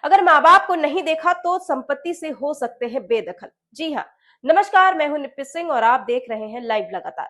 अगर माँ बाप को नहीं देखा तो संपत्ति से हो सकते हैं बेदखल। जी हाँ, नमस्कार, मैं हूं निप्पी सिंह और आप देख रहे हैं लाइव लगातार।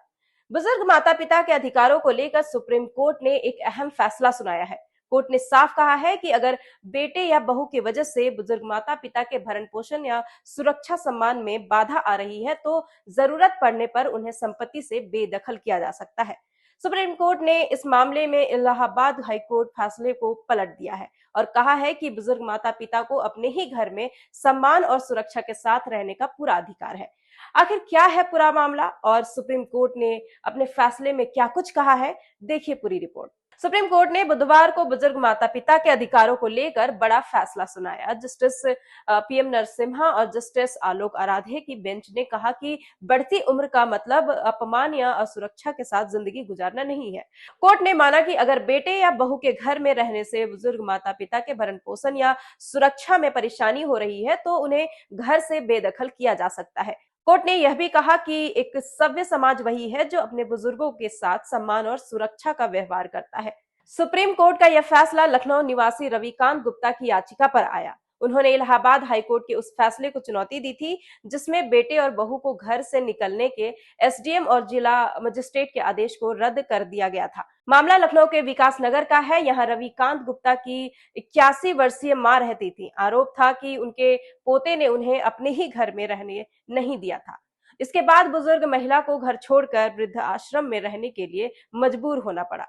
बुजुर्ग माता पिता के अधिकारों को लेकर सुप्रीम कोर्ट ने एक अहम फैसला सुनाया है। कोर्ट ने साफ कहा है कि अगर बेटे या बहू की वजह से बुजुर्ग माता पिता के भरण पोषण या सुरक्षा सम्मान में बाधा आ रही है तो जरूरत पड़ने पर उन्हें संपत्ति से बेदखल किया जा सकता है। सुप्रीम कोर्ट ने इस मामले में इलाहाबाद हाईकोर्ट फैसले को पलट दिया है और कहा है कि बुजुर्ग माता पिता को अपने ही घर में सम्मान और सुरक्षा के साथ रहने का पूरा अधिकार है। आखिर क्या है पूरा मामला और सुप्रीम कोर्ट ने अपने फैसले में क्या कुछ कहा है, देखिए पूरी रिपोर्ट। सुप्रीम कोर्ट ने बुधवार को बुजुर्ग माता पिता के अधिकारों को लेकर बड़ा फैसला सुनाया। जस्टिस पीएम नरसिम्हा और जस्टिस आलोक आराधे की बेंच ने कहा कि बढ़ती उम्र का मतलब अपमान या असुरक्षा के साथ जिंदगी गुजारना नहीं है। कोर्ट ने माना कि अगर बेटे या बहू के घर में रहने से बुजुर्ग माता पिता के भरण पोषण या सुरक्षा में परेशानी हो रही है तो उन्हें घर से बेदखल किया जा सकता है। कोर्ट ने यह भी कहा कि एक सभ्य समाज वही है जो अपने बुजुर्गों के साथ सम्मान और सुरक्षा का व्यवहार करता है। सुप्रीम कोर्ट का यह फैसला लखनऊ निवासी रविकांत गुप्ता की याचिका पर आया। उन्होंने इलाहाबाद हाईकोर्ट के उस फैसले को चुनौती दी थी जिसमें बेटे और बहू को घर से निकलने के एसडीएम और जिला मजिस्ट्रेट के आदेश को रद्द कर दिया गया था। मामला लखनऊ के विकास नगर का है। यहाँ रविकांत गुप्ता की 81 वर्षीय मां रहती थी। आरोप था कि उनके पोते ने उन्हें अपने ही घर में रहने नहीं दिया था। इसके बाद बुजुर्ग महिला को घर छोड़कर वृद्ध आश्रम में रहने के लिए मजबूर होना पड़ा।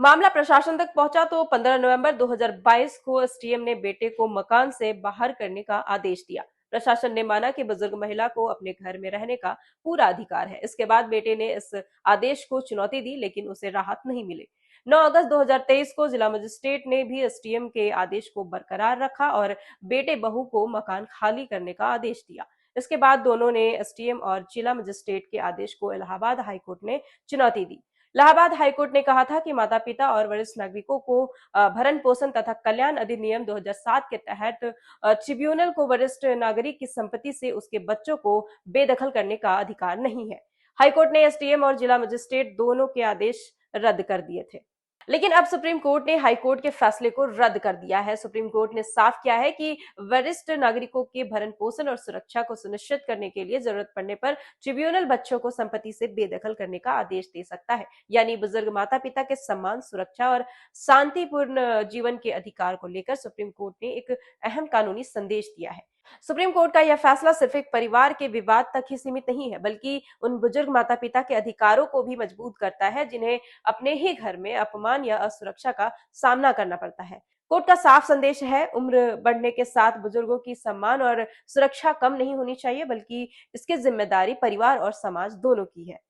मामला प्रशासन तक पहुंचा तो 15 नवंबर 2022 को एसडीएम ने बेटे को मकान से बाहर करने का आदेश दिया। प्रशासन ने माना कि बुजुर्ग महिला को अपने घर में रहने का पूरा अधिकार है। इसके बाद बेटे ने इस आदेश को चुनौती दी लेकिन उसे राहत नहीं मिली। 9 अगस्त 2023 को जिला मजिस्ट्रेट ने भी एसडीएम के आदेश को बरकरार रखा और बेटे बहू को मकान खाली करने का आदेश दिया। इसके बाद दोनों ने एसडीएम और जिला मजिस्ट्रेट के आदेश को इलाहाबाद हाईकोर्ट ने चुनौती दी। इलाहाबाद हाईकोर्ट ने कहा था कि माता पिता और वरिष्ठ नागरिकों को भरण पोषण तथा कल्याण अधिनियम 2007 के तहत ट्रिब्यूनल को वरिष्ठ नागरिक की संपत्ति से उसके बच्चों को बेदखल करने का अधिकार नहीं है। हाईकोर्ट ने एसडीएम और जिला मजिस्ट्रेट दोनों के आदेश रद्द कर दिए थे, लेकिन अब सुप्रीम कोर्ट ने हाईकोर्ट के फैसले को रद्द कर दिया है। सुप्रीम कोर्ट ने साफ किया है कि वरिष्ठ नागरिकों के भरण पोषण और सुरक्षा को सुनिश्चित करने के लिए जरूरत पड़ने पर ट्रिब्यूनल बच्चों को संपत्ति से बेदखल करने का आदेश दे सकता है। यानी बुजुर्ग माता पिता के सम्मान, सुरक्षा और शांतिपूर्ण जीवन के अधिकार को लेकर सुप्रीम कोर्ट ने एक अहम कानूनी संदेश दिया है। सुप्रीम कोर्ट का यह फैसला सिर्फ एक परिवार के विवाद तक ही सीमित नहीं है, बल्कि उन बुजुर्ग माता पिता के अधिकारों को भी मजबूत करता है जिन्हें अपने ही घर में अपमान या असुरक्षा का सामना करना पड़ता है। कोर्ट का साफ संदेश है, उम्र बढ़ने के साथ बुजुर्गों की सम्मान और सुरक्षा कम नहीं होनी चाहिए, बल्कि इसकी जिम्मेदारी परिवार और समाज दोनों की है।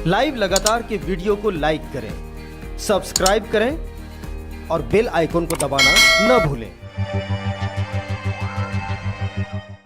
लाइव लगातार के वीडियो को लाइक करें, सब्सक्राइब करें और बेल आइकन को दबाना न भूलें।